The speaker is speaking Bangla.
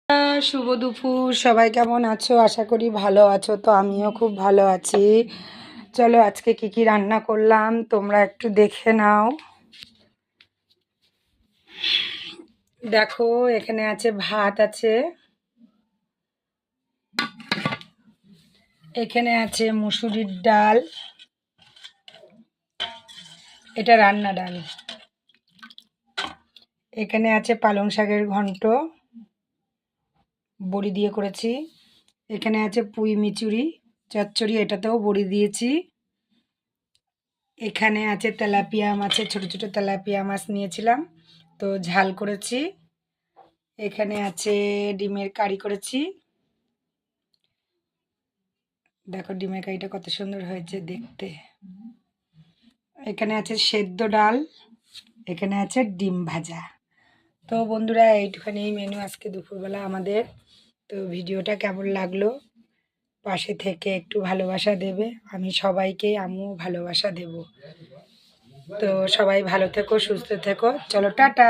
শুভ দুপুর, সবাই কেমন আছো? আশা করি ভালো আছো। তো আমিও খুব ভালো আছি। চলো আজকে কি কি রান্না করলাম তোমরা একটু দেখে নাও। দেখো, এখানে আছে ভাত আছে, এখানে আছে মুসুরির ডাল, এটা রান্না ডাল, এখানে আছে পালং শাকের ঘন্ট, বড়ি দিয়ে করেছি, এখানে আছে পুঁই মিচুরি চচ্চড়ি, এটাতেও বড়ি দিয়েছি, এখানে আছে তেলাপিয়া মাছের, ছোট ছোট তেলাপিয়া মাছ নিয়েছিলাম তো ঝাল করেছি, এখানে আছে ডিমের কারি করেছি। দেখো ডিমের কারিটা কত সুন্দর হয়েছে দেখতে। এখানে আছে সেদ্ধ ডাল, এখানে আছে ডিম ভাজা। তো বন্ধুরা, এইটুখানি মেনু আজকে দুপুরবেলা আমাদের। তো ভিডিওটা কেমন লাগলো পাশে থেকে একটু ভালোবাসা দেবে। আমি সবাইকে আমিও ভালোবাসা দেব। তো সবাই ভালো থেকো, সুস্থ থেকো। চলো টাটা।